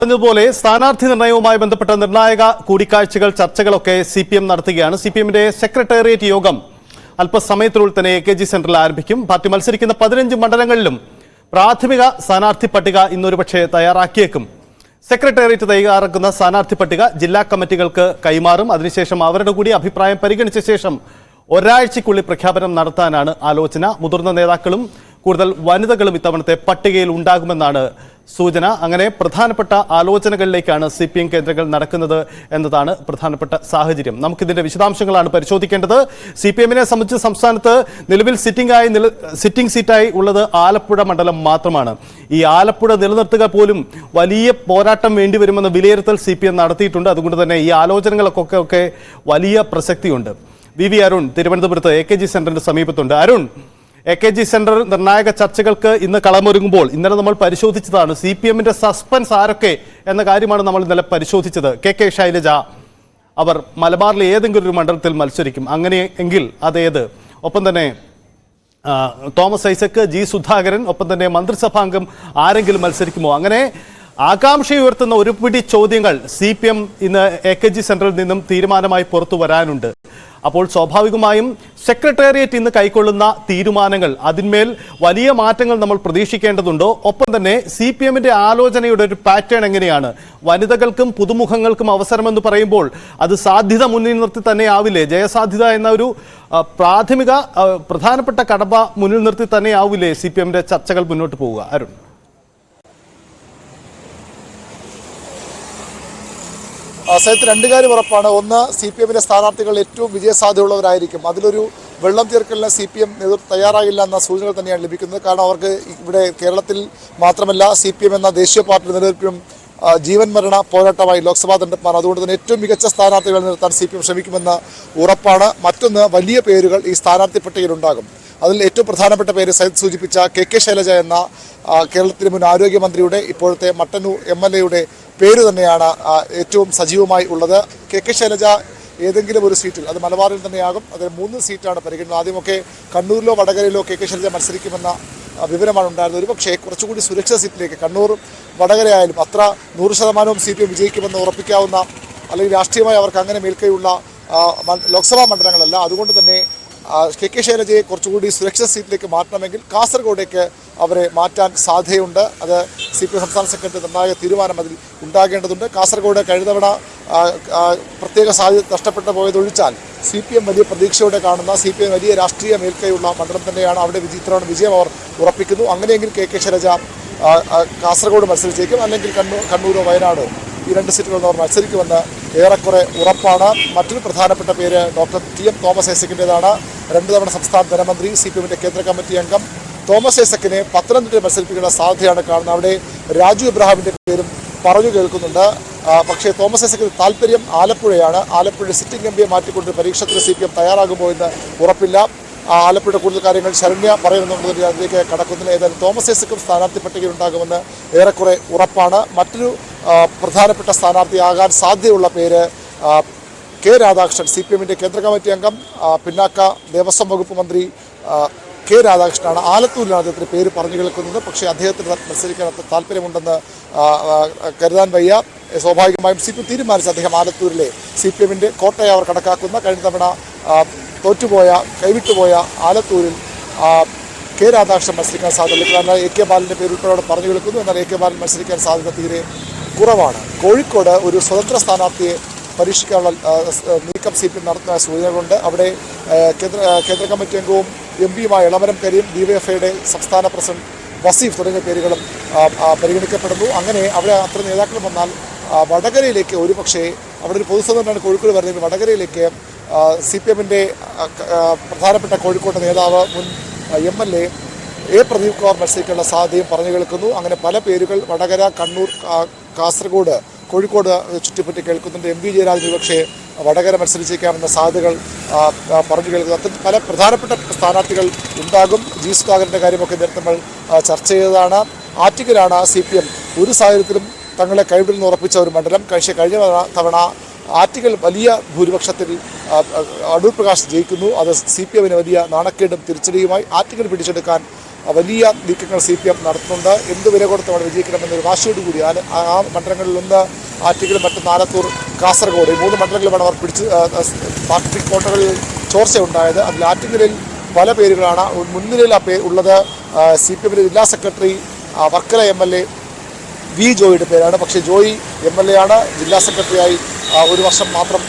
പോലെ സ്ഥാനാർത്ഥി നിർണയവുമായി ബന്ധപ്പെട്ട നിർണായക കൂടിക്കാഴ്ചകൾ ചർച്ചകളൊക്കെ CPM നടത്തുകയാണ്. CPMന്റെ സെക്രട്ടേറിയറ്റ് യോഗം അല്പസമയത്തിനുള്ളിൽ തന്നെ AKG സെന്ററിൽ ആരംഭിക്കും. പാർട്ടി മത്സരിക്കുന്ന 15 മണ്ഡലങ്ങളിലും പ്രാഥമിക സ്ഥാനാർത്ഥി പട്ടിക ഇന്നൊരു പക്ഷേ തയ്യാറാക്കിയേക്കും. സെക്രട്ടേറിയറ്റ് തയ്യാറാക്കുന്ന സ്ഥാനാർത്ഥി പട്ടിക ജില്ലാ കമ്മിറ്റികൾക്ക് കൈമാറും. അതിനുശേഷം അവരുടെ കൂടി അഭിപ്രായം പരിഗണിച്ച ശേഷം ഒരാഴ്ചയ്ക്കുള്ളിൽ പ്രഖ്യാപനം നടത്താനാണ് ആലോചന. മുതിർന്ന നേതാക്കളും കൂടുതൽ വനിതകളും ഇത്തവണത്തെ പട്ടികയിൽ ഉണ്ടാകുമെന്നാണ് സൂചന. അങ്ങനെ പ്രധാനപ്പെട്ട ആലോചനകളിലേക്കാണ് CPM കേന്ദ്രങ്ങൾ നടക്കുന്നത് എന്നതാണ് പ്രധാനപ്പെട്ട സാഹചര്യം. നമുക്കിതിന്റെ വിശദാംശങ്ങളാണ് പരിശോധിക്കേണ്ടത്. CPMനെ സംബന്ധിച്ച് സംസ്ഥാനത്ത് നിലവിൽ സിറ്റിംഗ് സീറ്റായി ഉള്ളത് ആലപ്പുഴ മണ്ഡലം മാത്രമാണ്. ഈ ആലപ്പുഴ നിലനിർത്തുക പോലും വലിയ പോരാട്ടം വേണ്ടിവരുമെന്ന വിലയിരുത്തൽ CPM നടത്തിയിട്ടുണ്ട്. അതുകൊണ്ട് തന്നെ ഈ ആലോചനകൾക്കൊക്കെ വലിയ പ്രസക്തിയുണ്ട്. VV അരുൺ തിരുവനന്തപുരത്ത് AKG സെന്ററിന്റെ സമീപത്തുണ്ട്. അരുൺ, AKG സെന്റർ നിർണായക ചർച്ചകൾക്ക് ഇന്ന് കളമൊരുങ്ങുമ്പോൾ ഇന്നലെ നമ്മൾ പരിശോധിച്ചതാണ് CPMന്റെ സസ്പെൻസ് ആരൊക്കെ എന്ന കാര്യമാണ് നമ്മൾ ഇന്നലെ പരിശോധിച്ചത്. KK ശൈലജ അവർ മലബാറിലെ ഏതെങ്കിലും ഒരു മണ്ഡലത്തിൽ മത്സരിക്കും. അങ്ങനെയെങ്കിൽ അതേത്? ഒപ്പം തന്നെ തോമസ് ഐസക്, G സുധാകരൻ, ഒപ്പം തന്നെ മന്ത്രിസഭാംഗം ആരെങ്കിലും മത്സരിക്കുമോ? അങ്ങനെ ആകാംക്ഷയുയർത്തുന്ന ഒരു പിടി ചോദ്യങ്ങൾ CPM ഇന്ന് AKG സെന്ററിൽ നിന്നും തീരുമാനമായി പുറത്തു വരാനുണ്ട്. അപ്പോൾ സ്വാഭാവികമായും സെക്രട്ടേറിയറ്റ് ഇന്ന് കൈക്കൊള്ളുന്ന തീരുമാനങ്ങൾ, അതിന്മേൽ വലിയ മാറ്റങ്ങൾ നമ്മൾ പ്രതീക്ഷിക്കേണ്ടതുണ്ടോ? ഒപ്പം തന്നെ CPMന്റെ ആലോചനയുടെ ഒരു പാറ്റേൺ എങ്ങനെയാണ്? വനിതകൾക്കും പുതുമുഖങ്ങൾക്കും അവസരമെന്ന് പറയുമ്പോൾ അത് സാധ്യത മുന്നിൽ നിർത്തി തന്നെ ആവില്ലേ? ജയസാധ്യത എന്ന ഒരു പ്രധാനപ്പെട്ട കടമ്പ മുന്നിൽ നിർത്തി തന്നെ ആവില്ലേ CPMന്റെ ചർച്ചകൾ മുന്നോട്ട് പോവുക? അരുൺ, സഹിതം രണ്ട് കാര്യം ഉറപ്പാണ്. ഒന്ന്, CPMന്റെ സ്ഥാനാർത്ഥികൾ ഏറ്റവും വിജയസാധ്യതയുള്ളവരായിരിക്കും. അതിലൊരു വെള്ളം തീർക്കലിന് CPM നേതൃത്വം തയ്യാറാകില്ല എന്ന സൂചനകൾ തന്നെയാണ് ലഭിക്കുന്നത്. കാരണം അവർക്ക് ഇവിടെ കേരളത്തിൽ മാത്രമല്ല CPM എന്ന ദേശീയ പാർട്ടി നിലനിൽപ്പിനും ജീവൻ മരണ പോരാട്ടമായി ലോക്സഭാ തെരഞ്ഞെടുപ്പാണ്. അതുകൊണ്ട് തന്നെ ഏറ്റവും മികച്ച സ്ഥാനാർത്ഥികളെ നിർത്താൻ CPM ശ്രമിക്കുമെന്ന ഉറപ്പാണ്. മറ്റൊന്ന്, വലിയ പേരുകൾ ഈ സ്ഥാനാർത്ഥി പട്ടികയിലുണ്ടാകും. അതിൽ ഏറ്റവും പ്രധാനപ്പെട്ട പേര് സഹിത് സൂചിപ്പിച്ച KK ശൈലജ എന്ന കേരളത്തിലെ മുൻ ആരോഗ്യമന്ത്രിയുടെ ഇപ്പോഴത്തെ മട്ടന്നൂർ MLA യുടെ പേര് തന്നെയാണ് ഏറ്റവും സജീവമായി ഉള്ളത്. KK ശൈലജ ഏതെങ്കിലും ഒരു സീറ്റിൽ, അത് മലബാറിൽ തന്നെയാകും, അതിൽ 3 സീറ്റാണ് പരിഗണിക്കുന്നത്. ആദ്യമൊക്കെ കണ്ണൂരിലോ വടകരയിലോ KK ശൈലജ മത്സരിക്കുമെന്ന വിവരമാണ് ഉണ്ടായിരുന്നത്. ഒരു പക്ഷേ കുറച്ചുകൂടി സുരക്ഷിത സീറ്റിലേക്ക്, കണ്ണൂർ വടകരയായാലും അത്ര 100% CPM വിജയിക്കുമെന്ന് ഉറപ്പിക്കാവുന്ന, അല്ലെങ്കിൽ രാഷ്ട്രീയമായി അവർക്ക് അങ്ങനെ മേൽക്കൈയുള്ള ലോക്സഭാ മണ്ഡലങ്ങളല്ല. അതുകൊണ്ട് തന്നെ KK ശൈലജയെ കുറച്ചുകൂടി സുരക്ഷിത സീറ്റിലേക്ക് മാറ്റണമെങ്കിൽ കാസർഗോഡേക്ക് അവരെ മാറ്റാൻ സാധ്യതയുണ്ട്. അത് CPM സംസ്ഥാന സെക്രട്ടറി നിർണായക തീരുമാനം അതിൽ ഉണ്ടാകേണ്ടതുണ്ട്. കാസർഗോഡ് കഴിഞ്ഞ തവണ പ്രത്യേക സാധ്യത നഷ്ടപ്പെട്ടു പോയതൊഴിച്ചാൽ CPM വലിയ പ്രതീക്ഷയോടെ കാണുന്ന, CPM വലിയ രാഷ്ട്രീയ മേൽക്കൈയുള്ള മണ്ഡലം തന്നെയാണ്. അവിടെ ഇത്തവണ വിജയം അവർ ഉറപ്പിക്കുന്നു. അങ്ങനെയെങ്കിൽ KK ശൈലജ കാസർഗോഡ് മത്സരിച്ചേക്കും, അല്ലെങ്കിൽ കണ്ണൂരോ വയനാടോ ഈ 2 സീറ്റുകളിൽ അവർ മത്സരിക്കുമെന്ന് ഏറെക്കുറെ ഉറപ്പാണ്. മറ്റൊരു പ്രധാനപ്പെട്ട പേര് ഡോക്ടർ TM തോമസ് ഐസക്കിൻ്റെതാണ്. 2 തവണ സംസ്ഥാന ധനമന്ത്രി, CPMന്റെ കേന്ദ്ര കമ്മിറ്റി അംഗം. തോമസ് ഐസക്കിനെ പത്തനംതിട്ട മത്സരിപ്പിക്കുന്ന സാധ്യതയാണ് കാണുന്നത്. അവിടെ രാജു എബ്രഹാമിൻ്റെ പേരും പറഞ്ഞു കേൾക്കുന്നുണ്ട്. പക്ഷേ തോമസ് ഐസക്കിന് താല്പര്യം ആലപ്പുഴയാണ്. ആലപ്പുഴ സിറ്റിംഗ് MPയെ മാറ്റിക്കൊണ്ട് പരീക്ഷണത്തിന് CPM തയ്യാറാകുമോ എന്ന് ഉറപ്പില്ല. ആലപ്പുഴ കൂടുതൽ കാര്യങ്ങൾ ശരണ്യ പറയുന്നുണ്ടെങ്കിൽ അതിലേക്ക് കടക്കുന്നില്ല. ഏതായാലും തോമസ് ഐസക്കും സ്ഥാനാർത്ഥി പട്ടികയിൽ ഉണ്ടാകുമെന്ന് ഏറെക്കുറെ ഉറപ്പാണ്. മറ്റൊരു പ്രധാനപ്പെട്ട സ്ഥാനാർത്ഥിയാകാൻ സാധ്യതയുള്ള പേര് K രാധാകൃഷ്ണൻ, CPMന്റെ കേന്ദ്ര കമ്മിറ്റി അംഗം, പിന്നാക്ക ദേവസ്വം വകുപ്പ് മന്ത്രി K രാധാകൃഷ്ണനാണ്. ആലത്തൂരിലാണ് അദ്ദേഹത്തിന് പേര് പറഞ്ഞു കേൾക്കുന്നത്. പക്ഷേ അദ്ദേഹത്തിന് മത്സരിക്കാൻ താല്പര്യമുണ്ടെന്ന് കരുതാൻ വയ്യ. സ്വാഭാവികമായും CPM തീരുമാനിച്ച അദ്ദേഹം ആലത്തൂരിലെ CPMന്റെ കോട്ടയെ അവർ കണക്കാക്കുന്ന, കഴിഞ്ഞ തവണ കൈവിട്ടുപോയ ആലത്തൂരിൽ K രാധാകൃഷ്ണൻ മത്സരിക്കാൻ സാധ്യതയില്ല. കാരണം AK ബാലൻ്റെ പേര് ഉൾപ്പെടെ പറഞ്ഞു കേൾക്കുന്നു. എന്നാൽ AK ബാലൻ മത്സരിക്കാൻ സാധ്യത തീരെ കുറവാണ്. കോഴിക്കോട് ഒരു സ്വതന്ത്ര സ്ഥാനാർത്ഥിയെ പരീക്ഷിക്കാനുള്ള നീക്കം CPM നടത്തുന്ന സൂചനകളുണ്ട്. അവിടെ കേന്ദ്ര കമ്മിറ്റി അംഗവും MPയുമായ ഇളമരം കരീം, DYFIയുടെ സംസ്ഥാന പ്രസിഡന്റ് വസീഫ് തുടങ്ങിയ പേരുകളും പരിഗണിക്കപ്പെടുന്നു. അങ്ങനെ അവിടെ അത്ര നേതാക്കൾ വന്നാൽ വടകരയിലേക്ക് ഒരുപക്ഷേ, അവിടെ ഒരു പൊതുസമ്മേളനമാണ് കോഴിക്കോട് വരുന്നത്, വടകരയിലേക്ക് CPMന്റെ പ്രധാനപ്പെട്ട കോഴിക്കോട്ടെ നേതാവ്, മുൻ MLA പ്രദീപ് കുമാർ മത്സരിക്കാനുള്ള സാധ്യതയും പറഞ്ഞു കേൾക്കുന്നു. അങ്ങനെ പല പേരുകൾ വടകര, കണ്ണൂർ, കാസർഗോഡ്, കോഴിക്കോട് ചുറ്റിപ്പറ്റി കേൾക്കുന്നുണ്ട്. MP ജയരാജൻ പക്ഷേ വടകര മത്സരിച്ചേക്കാമെന്ന സാധ്യതകൾ പറഞ്ഞു കേൾക്കുന്നു. അത്തരം പല പ്രധാനപ്പെട്ട സ്ഥാനാർത്ഥികൾ ഉണ്ടാകും. G സുധാകരൻ്റെ കാര്യമൊക്കെ നേരത്തെ നമ്മൾ ചർച്ച ചെയ്തതാണ്. ആറ്റിങ്ങലാണ് CPM ഒരു സാഹചര്യത്തിലും തങ്ങളെ കൈവിടൽ നിന്ന് ഉറപ്പിച്ച ഒരു മണ്ഡലം. കഴിഞ്ഞ തവണ ആറ്റിങ്ങൽ വലിയ ഭൂരിപക്ഷത്തിൽ അടൂർ പ്രകാശ് ജയിക്കുന്നു. അത് CPMന് വലിയ നാണക്കേടും തിരിച്ചടിയുമായി. ആറ്റിങ്ങൽ പിടിച്ചെടുക്കാൻ വലിയ നീക്കങ്ങൾ CPM നടത്തുന്നുണ്ട്. എന്ത് വില കൊടുത്തുമാണ് വിജയിക്കണമെന്നൊരു വാശിയോടുകൂടി ആ മണ്ഡലങ്ങളിലൊന്ന് ആറ്റിങ്ങലും മറ്റും ആലത്തൂർ, കാസർഗോഡ് ഈ 3 മണ്ഡലങ്ങളുമാണ് അവർ പാർട്ടി കോട്ടകളിൽ ചോർച്ചയുണ്ടായത്. അതിൽ ആറ്റിങ്ങലിൽ പല പേരുകളാണ് മുൻനിരയിൽ ഉള്ളത്. CPMന്റെ ജില്ലാ സെക്രട്ടറി വർക്കല MLA വി ജോയിയുടെ പേരാണ്. പക്ഷേ ജോയി MLA ആണ്. ജില്ലാ സെക്രട്ടറിയായി 1 വർഷം മാത്രം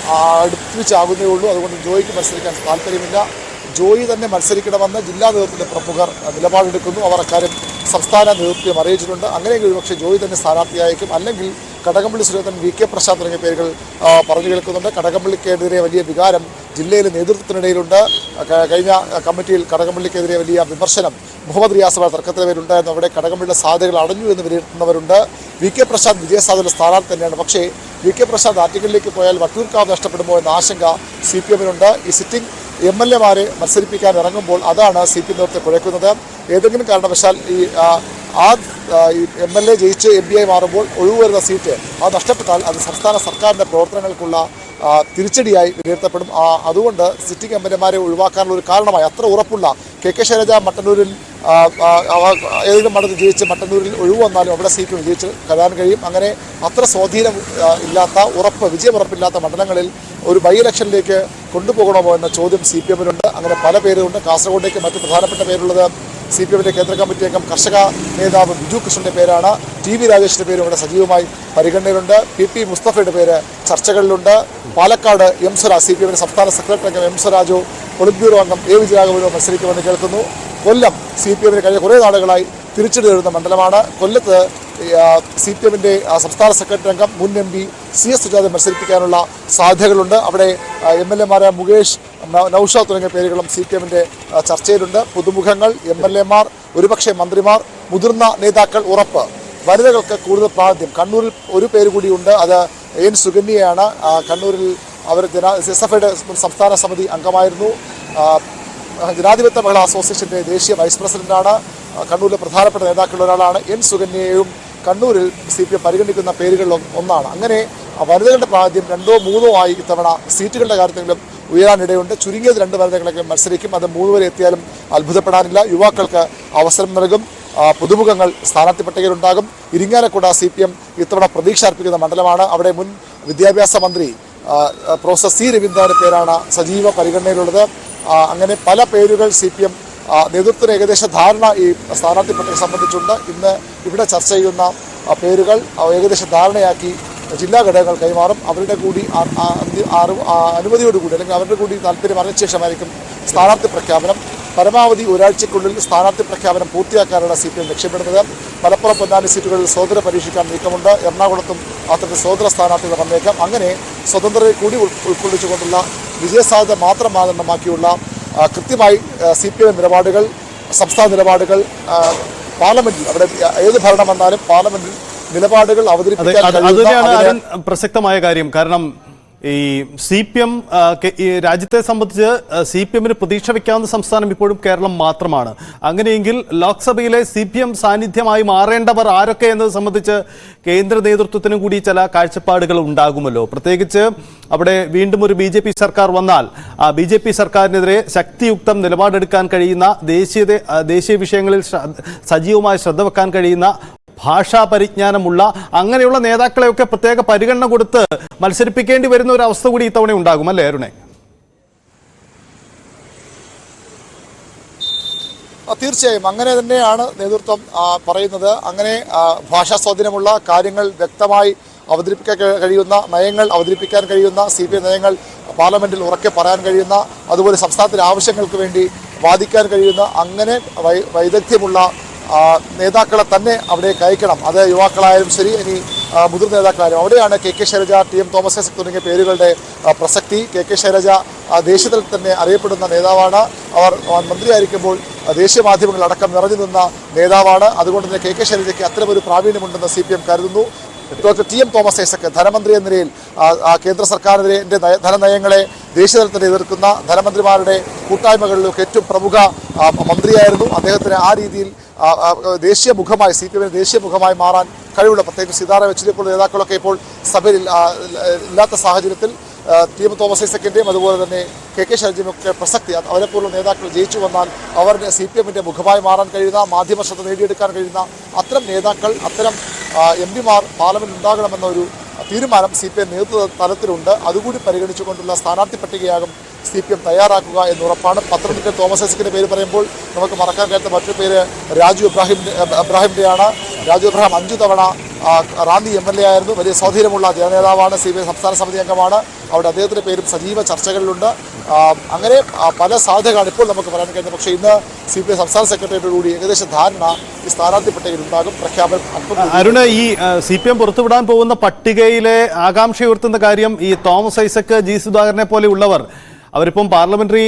അടുപ്പിച്ചാകുന്നേ ഉള്ളൂ. അതുകൊണ്ട് ജോയിക്ക് മത്സരിക്കാൻ താല്പര്യമില്ല. ജോയി തന്നെ മത്സരിക്കണമെന്ന് ജില്ലാ നേതൃത്വത്തിൻ്റെ പ്രമുഖർ നിലപാടെടുക്കുന്നു. അവർ അക്കാര്യം സംസ്ഥാന നേതൃത്വം അറിയിച്ചിട്ടുണ്ട്. അങ്ങനെയെങ്കിൽ ഒരുപക്ഷെ ജോയി തന്നെ സ്ഥാനാർത്ഥിയായിരിക്കും. അല്ലെങ്കിൽ കടകംപള്ളി സുരേന്ദ്രൻ, VK പ്രസാദ് തുടങ്ങിയ പേരുകൾ പറഞ്ഞു കേൾക്കുന്നുണ്ട്. കടകംപള്ളിക്കെതിരെ വലിയ വികാരം ജില്ലയിലെ നേതൃത്വത്തിനിടയിലുണ്ട്. കഴിഞ്ഞ കമ്മിറ്റിയിൽ കടകംപള്ളിക്കെതിരെ വലിയ വിമർശനം മുഹമ്മദ് റിയാസുമായി തർക്കത്തിന് പേരുണ്ടായിരുന്നു. അവിടെ കടകംപള്ളിയുടെ സാധ്യതകൾ അടഞ്ഞു എന്ന് വിലയിരുത്തുന്നവരുണ്ട്. VK പ്രസാദ് വിജയസാധ്യതയുള്ള സ്ഥാനാർത്ഥി തന്നെയാണ്. പക്ഷേ VK പ്രസാദ് ആറ്റിങ്ങലിലേക്ക് പോയാൽ വട്ടിയൂർക്കാവ് നഷ്ടപ്പെടുമോ എന്ന ആശങ്ക CPMനുണ്ട്. ഈ സിറ്റിംഗ് MLA-മാരെ മത്സരിപ്പിക്കാൻ ഇറങ്ങുമ്പോൾ അതാണ് CPM നേതൃത്വത്തെ കുഴക്കുന്നത്. ഏതെങ്കിലും കാരണവശാൽ ഈ MLA ജയിച്ച് MP ആയി മാറുമ്പോൾ ഒഴിവ് വരുന്ന സീറ്റ് അത് നഷ്ടപ്പെട്ടാൽ അത് സംസ്ഥാന സർക്കാരിൻ്റെ പ്രവർത്തനങ്ങൾക്കുള്ള തിരിച്ചടിയായി വിലയിരുത്തപ്പെടും. അതുകൊണ്ട് സിറ്റിംഗ് MLA-മാരെ ഒഴിവാക്കാനുള്ള ഒരു കാരണമായി അത്ര ഉറപ്പുള്ള KK ശൈലജ മട്ടന്നൂരിൽ ഏതെങ്കിലും മണ്ഡലത്തിൽ ജയിച്ച് മട്ടന്നൂരിൽ ഒഴിവ് വന്നാലും അവിടെ സീറ്റ് വിജയിച്ച് കയറാൻ കഴിയും. അങ്ങനെ അത്ര സ്വാധീനം ഇല്ലാത്ത വിജയമുറപ്പില്ലാത്ത മണ്ഡലങ്ങളിൽ ഒരു ബൈ ഇലക്ഷനിലേക്ക് കൊണ്ടുപോകണമോ എന്ന ചോദ്യം CPMനുണ്ട്. അങ്ങനെ പല പേരുണ്ട്. കാസർഗോഡേക്ക് മറ്റ് പ്രധാനപ്പെട്ട പേരുള്ളത് CPMന്റെ കേന്ദ്ര കമ്മിറ്റി അംഗം കർഷക നേതാവ് ബിജു കൃഷ്ണന്റെ പേരാണ്. TV രാജേഷിന്റെ പേരും ഇവിടെ സജീവമായി പരിഗണനയിലുണ്ട്. PP മുസ്തഫയുടെ പേര് ചർച്ചകളിലുണ്ട്. പാലക്കാട് M സ്വരാജ്, CPMന്റെ സംസ്ഥാന സെക്രട്ടറി അംഗം M സ്വരാജോ, പൊളിറ്റ് ബ്യൂറോ അംഗം A വിജയരാഘവനോ മത്സരിക്കുമെന്ന് കേൾക്കുന്നു. കൊല്ലം CPMന് കഴിഞ്ഞ കുറേ നാളുകളായി തിരിച്ചടി നേടുന്ന മണ്ഡലമാണ്. കൊല്ലത്ത് CPMന്റെ സംസ്ഥാന സെക്രട്ടറി അംഗം മുൻ MP CS സുജാത മത്സരിപ്പിക്കാനുള്ള സാധ്യതകളുണ്ട്. അവിടെ MLA-മാരായ മുകേഷ്, നൌഷാദ് തുടങ്ങിയ പേരുകളും CPMന്റെ ചർച്ചയിലുണ്ട്. പുതുമുഖങ്ങൾ, MLA-മാർ, ഒരുപക്ഷെ മന്ത്രിമാർ, മുതിർന്ന നേതാക്കൾ ഉറപ്പ്. വനിതകൾക്ക് കൂടുതൽ പ്രാതിനിധ്യം. കണ്ണൂരിൽ ഒരു പേര് കൂടിയുണ്ട്. അത് N സുകന്യയാണ്. കണ്ണൂരിൽ അവർ SFIയുടെ സംസ്ഥാന സമിതി അംഗമായിരുന്നു. ജനാധിപത്യ മഹിളാ അസോസിയേഷൻ്റെ ദേശീയ വൈസ് പ്രസിഡന്റാണ്. കണ്ണൂരിലെ പ്രധാനപ്പെട്ട നേതാക്കളിൽ ഒരാളാണ്. N സുകന്യയും കണ്ണൂരിൽ CPM പരിഗണിക്കുന്ന പേരുകളിൽ ഒന്നാണ്. അങ്ങനെ വനിതകളുടെ പ്രാതിനിധ്യം 2 or 3 ആയി ഇത്തവണ സീറ്റുകളുടെ കാര്യത്തിലും ഉയരാനിടയുണ്ട്. ചുരുങ്ങിയത് 2 വനിതകളൊക്കെ മത്സരിക്കും. അത് 3 വരെ എത്തിയാലും അത്ഭുതപ്പെടാനില്ല. യുവാക്കൾക്ക് അവസരം നൽകും. പുതുമുഖങ്ങൾ സ്ഥാനാർത്ഥി പട്ടികയിലുണ്ടാകും. ഇരിങ്ങാലക്കുട CPM ഇത്തവണ പ്രതീക്ഷ അർപ്പിക്കുന്ന മണ്ഡലമാണ്. അവിടെ മുൻ വിദ്യാഭ്യാസ മന്ത്രി പ്രൊഫസർ C രവീന്ദ്രൻ്റെ പേരാണ് സജീവ പരിഗണനയിലുള്ളത്. അങ്ങനെ പല പേരുകൾ CPM നേതൃത്വത്തിന് ഏകദേശ ധാരണ ഈ സ്ഥാനാർത്ഥി പട്ടിക സംബന്ധിച്ചുണ്ട്. ഇന്ന് ഇവിടെ ചർച്ച ചെയ്യുന്ന പേരുകൾ ഏകദേശ ധാരണയാക്കി ജില്ലാ ഘടകങ്ങൾ കൈമാറും. അവരുടെ കൂടി അനുമതിയോടുകൂടി അല്ലെങ്കിൽ അവരുടെ കൂടി താല്പര്യം അറിഞ്ഞ ശേഷമായിരിക്കും സ്ഥാനാർത്ഥി പ്രഖ്യാപനം. പരമാവധി ഒരാഴ്ചയ്ക്കുള്ളിൽ സ്ഥാനാർത്ഥി പ്രഖ്യാപനം പൂർത്തിയാക്കാനാണ് CPM ലക്ഷ്യമിടുന്നത്. മലപ്പുറം, പൊന്നാനി സീറ്റുകളിൽ സ്വതന്ത്ര പരീക്ഷിക്കാൻ നീക്കമുണ്ട്. എറണാകുളത്തും അത്തരത്തിൽ സ്വതന്ത്ര സ്ഥാനാർത്ഥികൾ വന്നേക്കാം. അങ്ങനെ സ്വതന്ത്രരെ കൂടി ഉൾക്കൊള്ളിച്ചുകൊണ്ടുള്ള വിജയസാധ്യത മാത്രം മാനദണ്ഡമാക്കിയുള്ള കൃത്യമായി CPM നിലപാടുകൾ, സംസ്ഥാന നിലപാടുകൾ പാർലമെന്റിൽ അവിടെ ഏത് ഭരണം വന്നാലും പാർലമെന്റിൽ നിലപാടുകൾ അവതരിപ്പിക്കാൻ പ്രസക്തമായ കാര്യം. കാരണം ഈ CPM ഈ രാജ്യത്തെ സംബന്ധിച്ച് CPMന് പ്രതീക്ഷ വയ്ക്കാവുന്ന സംസ്ഥാനം ഇപ്പോഴും കേരളം മാത്രമാണ്. അങ്ങനെയെങ്കിൽ ലോക്സഭയിലെ CPM സാന്നിധ്യമായി മാറേണ്ടവർ ആരൊക്കെ എന്നത് സംബന്ധിച്ച് കേന്ദ്ര നേതൃത്വത്തിനും കൂടി ചില കാഴ്ചപ്പാടുകൾ ഉണ്ടാകുമല്ലോ. പ്രത്യേകിച്ച് അവിടെ വീണ്ടും ഒരു BJP സർക്കാർ വന്നാൽ ആ BJP സർക്കാരിനെതിരെ ശക്തിയുക്തം നിലപാടെടുക്കാൻ കഴിയുന്ന, ദേശീയ വിഷയങ്ങളിൽ സജീവമായി ശ്രദ്ധ വെക്കാൻ കഴിയുന്ന, ഭാഷാ പരിജ്ഞാനമുള്ള അങ്ങനെയുള്ള നേതാക്കളെയൊക്കെ പ്രത്യേക പരിഗണന കൊടുത്ത് മത്സരിപ്പിക്കേണ്ടി വരുന്ന ഒരു അവസ്ഥ കൂടി ഇത്തവണ ഉണ്ടാകും അല്ലേ അരുണേ? തീർച്ചയായും അങ്ങനെ തന്നെയാണ് നേതൃത്വം പറയുന്നത്. അങ്ങനെ ഭാഷാ സ്വാധീനമുള്ള കാര്യങ്ങൾ വ്യക്തമായി അവതരിപ്പിക്കാൻ കഴിയുന്ന, നയങ്ങൾ അവതരിപ്പിക്കാൻ കഴിയുന്ന, CPM നയങ്ങൾ പാർലമെന്റിൽ ഉറക്കെ പറയാൻ കഴിയുന്ന, അതുപോലെ സംസ്ഥാനത്തിൻ്റെ ആവശ്യങ്ങൾക്ക് വേണ്ടി വാദിക്കാൻ കഴിയുന്ന അങ്ങനെ വൈദഗ്ധ്യമുള്ള നേതാക്കളെ തന്നെ അവിടേക്ക് അയക്കണം. അത് യുവാക്കളായാലും ശരി, ഇനി മുതിർന്ന നേതാക്കളായാലും. അവിടെയാണ് KK Shailaja, TM Thomas Isaac തുടങ്ങിയ പേരുകളുടെ പ്രസക്തി. KK ശൈലജ ദേശീയത്തിൽ തന്നെ അറിയപ്പെടുന്ന നേതാവാണ്. അവർ മന്ത്രിയായിരിക്കുമ്പോൾ ദേശീയ മാധ്യമങ്ങളടക്കം നിറഞ്ഞു നിന്ന നേതാവാണ്. അതുകൊണ്ട് തന്നെ KK ശൈലജയ്ക്ക് അത്തരമൊരു പ്രാവീണ്യമുണ്ടെന്ന് CPM കരുതുന്നു. ഡോക്ടർ TM തോമസ് ഐസക് ധനമന്ത്രി എന്ന നിലയിൽ കേന്ദ്ര സർക്കാരിന്റെ ധനനയങ്ങളെ ദേശീയതലത്തിൽ എതിർക്കുന്ന ധനമന്ത്രിമാരുടെ കൂട്ടായ്മകളിലൊക്കെ ഏറ്റവും പ്രമുഖ മന്ത്രിയായിരുന്നു. അദ്ദേഹത്തിന് ആ രീതിയിൽ ദേശീയ മുഖമായി CPM ദേശീയ മുഖമായി മാറാൻ കഴിവുള്ള, പ്രത്യേകിച്ച് സീതാറാം യെച്ചൂരിയെ പോലുള്ള നേതാക്കളൊക്കെ ഇപ്പോൾ സഭയിൽ ഇല്ലാത്ത സാഹചര്യത്തിൽ ടി.എം. തോമസ് ഐസക്കിൻ്റെയും അതുപോലെ തന്നെ കെ ശൈലജയും ഒക്കെ പ്രസക്തി, അവരെപ്പോലുള്ള നേതാക്കൾ ജയിച്ചു വന്നാൽ അവരുടെ CPM-ൻ്റെ മുഖമായി മാറാൻ കഴിയുന്ന, മാധ്യമ ശ്രദ്ധ നേടിയെടുക്കാൻ കഴിയുന്ന അത്തരം നേതാക്കൾ, അത്തരം MP-മാർ പാർലമെൻറ്റ് ഉണ്ടാകണമെന്ന ഒരു തീരുമാനം CPM നേതൃത്വ തലത്തിലുണ്ട്. അതുകൂടി പരിഗണിച്ചുകൊണ്ടുള്ള സ്ഥാനാർത്ഥി പട്ടികയാകും CPM തയ്യാറാക്കുക എന്നുറപ്പാണ്. പത്തനംതിട്ട തോമസ് ഐസക്കിൻ്റെ പേര് പറയുമ്പോൾ നമുക്ക് മറക്കാൻ കഴിയാത്ത മറ്റൊരു പേര് രാജു എബ്രാഹിമിൻ്റെയാണ്. രാജു എബ്രാഹിം 5 തവണ റാന്നി MLA ആയിരുന്നു. വലിയ സ്വാധീനമുള്ള ജനനേതാവാണ്. CPM സംസ്ഥാന സമിതി അംഗമാണ്. അവിടെ അദ്ദേഹത്തിൻ്റെ പേരും സജീവ ചർച്ചകളിലുണ്ട്. അങ്ങനെ പല സാധ്യതകളാണ് ഇപ്പോൾ നമുക്ക് പറയാൻ കഴിയുന്നത്. പക്ഷേ ഇന്ന് CPM സംസ്ഥാന സെക്രട്ടറിയോടുകൂടി ഏകദേശം ധാരണ ഈ സ്ഥാനാർത്ഥി പട്ടികയിൽ ഉണ്ടാകും. പ്രഖ്യാപനം അരുണ്, ഈ CPM പുറത്തുവിടാൻ പോകുന്ന പട്ടികയിലെ ആകാംക്ഷ ഉയർത്തുന്ന കാര്യം ഈ തോമസ് ഐസക്, G. സുധാകരനെ പോലെയുള്ളവർ അവരിപ്പം പാർലമെന്ററി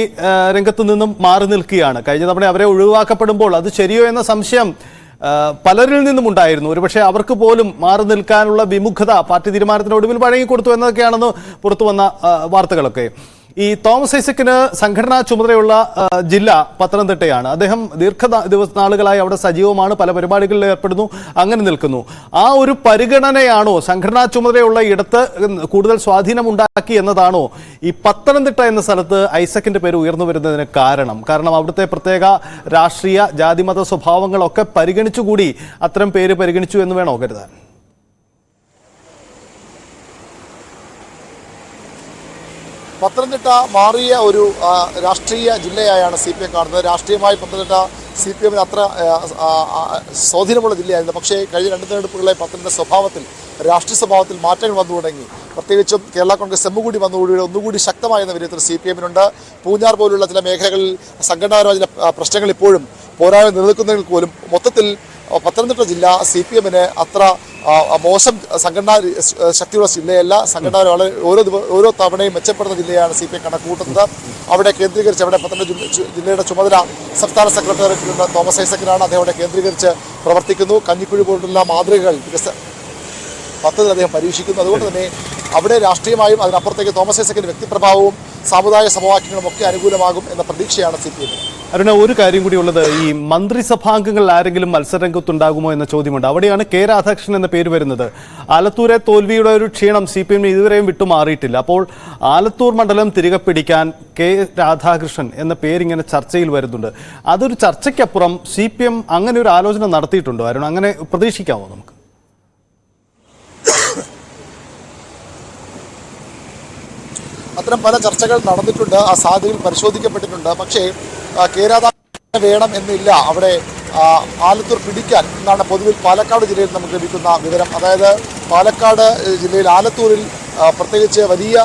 രംഗത്ത് നിന്നും മാറി നിൽക്കുകയാണ്. കഴിഞ്ഞ തവണ അവരെ ഒഴിവാക്കപ്പെടുമ്പോൾ അത് ശരിയോ എന്ന സംശയം പലരിൽ നിന്നും ഉണ്ടായിരുന്നു. ഒരുപക്ഷെ അവർക്ക് പോലും മാറി നിൽക്കാനുള്ള വിമുഖത പാർട്ടി തീരുമാനത്തിനൊടുവിൽ വഴങ്ങിക്കൊടുത്തു എന്നതൊക്കെയാണെന്ന് പുറത്തു വന്ന വാർത്തകളൊക്കെ. ഈ തോമസ് ഐസക്കിന് സംഘടനാ ചുമതലയുള്ള ജില്ല പത്തനംതിട്ടയാണ്. അദ്ദേഹം നാളുകളായി അവിടെ സജീവമാണ്, പല പരിപാടികളിൽ ഏർപ്പെടുന്നു, അങ്ങനെ നിൽക്കുന്നു. ആ ഒരു പരിഗണനയാണോ സംഘടനാ ചുമതലയുള്ള ഇടത്ത് കൂടുതൽ സ്വാധീനമുണ്ടാക്കി എന്നതാണോ ഈ പത്തനംതിട്ട എന്ന സ്ഥലത്ത് ഐസക്കിന്റെ പേര് ഉയർന്നു വരുന്നതിന് കാരണം അവിടുത്തെ പ്രത്യേക രാഷ്ട്രീയ ജാതിമത സ്വഭാവങ്ങളൊക്കെ പരിഗണിച്ചുകൂടി അത്തരം പേര് പരിഗണിച്ചു എന്ന് വേണോ കരുതാൻ? പത്തനംതിട്ട മാറിയ ഒരു രാഷ്ട്രീയ ജില്ലയായാണ് CPM കാണുന്നത്. രാഷ്ട്രീയമായി പത്തനംതിട്ട CPM-ന് അത്ര സ്വാധീനമുള്ള ജില്ലയായിരുന്നു. പക്ഷേ കഴിഞ്ഞ 2 തെരഞ്ഞെടുപ്പുകളിലെ പത്തനംതിട്ട രാഷ്ട്രീയ സ്വഭാവത്തിൽ മാറ്റങ്ങൾ വന്നു തുടങ്ങി. പ്രത്യേകിച്ചും കേരള കോൺഗ്രസ് എം കൂടി വന്നുകൂടി ഒന്നുകൂടി ശക്തമായെന്ന വിധത്തിൽ CPM-നുണ്ട്. പൂഞ്ഞാർ പോലുള്ള ചില മേഖലകളിൽ സംഘടനാപരമായ ചില പ്രശ്നങ്ങൾ ഇപ്പോഴും പോരായ്മ നിലനിൽക്കുന്നതിൽ പോലും മൊത്തത്തിൽ പത്തനംതിട്ട ജില്ല CPM-ന് അത്ര മോശം സംഘടനാ ശക്തിയുള്ള ജില്ലയല്ല. സംഘടന വളരെ ഓരോ തവണയും മെച്ചപ്പെടുന്ന ജില്ലയാണ് CPM കണക്കുകൂട്ടുന്നത്. അവിടെ കേന്ദ്രീകരിച്ച് അവിടെ പത്തനംതിട്ട ജില്ലയുടെ ചുമതല സംസ്ഥാന സെക്രട്ടറി തോമസ് ഐസക്കിനാണ്. അദ്ദേഹം അവിടെ കേന്ദ്രീകരിച്ച് പ്രവർത്തിക്കുന്നു. കഞ്ഞിക്കുഴി പോലുള്ള മാതൃകകൾ പദ്ധതി അദ്ദേഹം പരീക്ഷിക്കുന്നു. അതുകൊണ്ട് തന്നെ അവിടെ രാഷ്ട്രീയമായും അതിനപ്പുറത്തേക്ക് തോമസ് ഐസക്കിന്റെ വ്യക്തിപ്രഭാവവും സാമുദായിക സമവാക്യങ്ങളും ഒക്കെ അനുകൂലമാകും എന്ന പ്രതീക്ഷയാണ് CPM. അരുണ, ഒരു കാര്യം കൂടി ഉള്ളത്, ഈ മന്ത്രിസഭാംഗങ്ങളിൽ ആരെങ്കിലും മത്സരരംഗത്തുണ്ടാകുമോ എന്ന ചോദ്യമുണ്ട്. അവിടെയാണ് കെ രാധാകൃഷ്ണൻ എന്ന പേര് വരുന്നത്. ആലത്തൂരെ തോൽവിയുടെ ഒരു ക്ഷീണം CPM ഇതുവരെയും വിട്ടുമാറിയിട്ടില്ല. അപ്പോൾ ആലത്തൂർ മണ്ഡലം തിരികെ പിടിക്കാൻ കെ രാധാകൃഷ്ണൻ എന്ന പേരിങ്ങനെ ചർച്ചയിൽ വരുന്നുണ്ട്. അതൊരു ചർച്ചയ്ക്കപ്പുറം CPM അങ്ങനെ ഒരു ആലോചന നടത്തിയിട്ടുണ്ടോ അരുൺ? അങ്ങനെ പ്രതീക്ഷിക്കാമോ നമുക്ക്? അത്തരം പല ചർച്ചകൾ നടന്നിട്ടുണ്ട്. ആ സാധ്യതകൾ പരിശോധിക്കപ്പെട്ടിട്ടുണ്ട്. പക്ഷേ കെ രാധാകൃഷ്ണൻ വേണം എന്നില്ല അവിടെ ആലത്തൂർ പിടിക്കാൻ എന്നാണ് പൊതുവിൽ പാലക്കാട് ജില്ലയിൽ നമുക്ക് ലഭിക്കുന്ന വിവരം. അതായത് പാലക്കാട് ജില്ലയിൽ ആലത്തൂരിൽ പ്രത്യേകിച്ച് വലിയ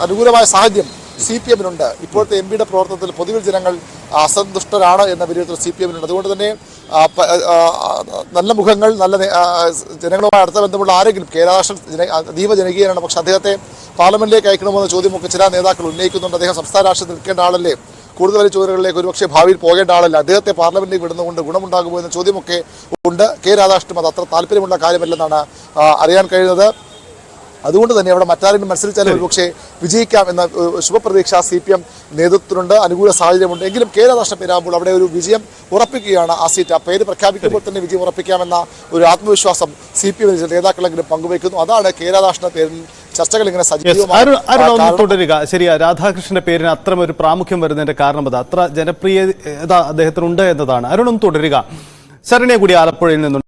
അനുകൂലമായ സാഹചര്യം CPM-നുണ്ട്. ഇപ്പോഴത്തെ MP-യുടെ പ്രവർത്തനത്തിൽ പൊതുവിൽ ജനങ്ങൾ അസന്തുഷ്ടരാണ് എന്ന വിലയിരുത്തൽ CPM-നുണ്ട്. അതുകൊണ്ട് തന്നെ നല്ല മുഖങ്ങൾ, നല്ല ജനങ്ങളുമായി അടുത്ത ബന്ധമുള്ള ആരെങ്കിലും, കെ രാധാകൃഷ്ണൻ അതീവ ജനകീയനാണ്. പക്ഷേ അദ്ദേഹത്തെ പാർലമെന്റിലേക്ക് അയക്കണമെന്ന ചോദ്യമൊക്കെ ചില നേതാക്കൾ ഉന്നയിക്കുന്നുണ്ട്. അദ്ദേഹം സംസ്ഥാന രാഷ്ട്രീയത്തിൽ നിൽക്കേണ്ട ആളല്ലേ, കൂടുതൽ ചോദ്യങ്ങളിലേക്ക് ഒരുപക്ഷെ ഭാവിയിൽ പോകേണ്ട ആളല്ല, അദ്ദേഹത്തെ പാർലമെന്റിലേക്ക് വിടുന്നതുകൊണ്ട് ഗുണമുണ്ടാകുമോ എന്ന ചോദ്യമൊക്കെ ഉണ്ട്. കെ രാധാകൃഷ്ണൻ അത് അത്ര താല്പര്യമുള്ള കാര്യമല്ലെന്നാണ് അറിയാൻ കഴിയുന്നത്. അതുകൊണ്ട് തന്നെ അവിടെ മറ്റാരെങ്കിലും മത്സരിച്ചാലും ഒരുപക്ഷെ വിജയിക്കാം എന്ന ശുഭപ്രതീക്ഷ CPM നേതൃത്വത്തിനുണ്ട്. അനുകൂല സാഹചര്യമുണ്ട്. എങ്കിലും കെ രാധാകൃഷ്ണൻ പേരാകുമ്പോൾ അവിടെ ഒരു വിജയം ഉറപ്പിക്കുകയാണ്. ആ സീറ്റ്, ആ പേര് പ്രഖ്യാപിക്കുമ്പോൾ തന്നെ വിജയം ഉറപ്പിക്കാമെന്ന ഒരു ആത്മവിശ്വാസം CPM നേതാക്കളെങ്കിലും പങ്കുവയ്ക്കുന്നു. അതാണ് കെ രാധാകൃഷ്ണന്റെ പേരിൽ ചർച്ചകൾ ഇങ്ങനെ സജീവമായി തുടരുക. ശരിയാ, രാധാകൃഷ്ണന്റെ പേരിന് അത്തരം ഒരു പ്രാമുഖ്യം വരുന്നതിന്റെ കാരണം അത് അത്ര ജനപ്രിയത അദ്ദേഹത്തിനുണ്ട് എന്നതാണ്. അരുണും തുടരുക. ശരണ്യ കൂടി ആലപ്പുഴയിൽ നിന്നും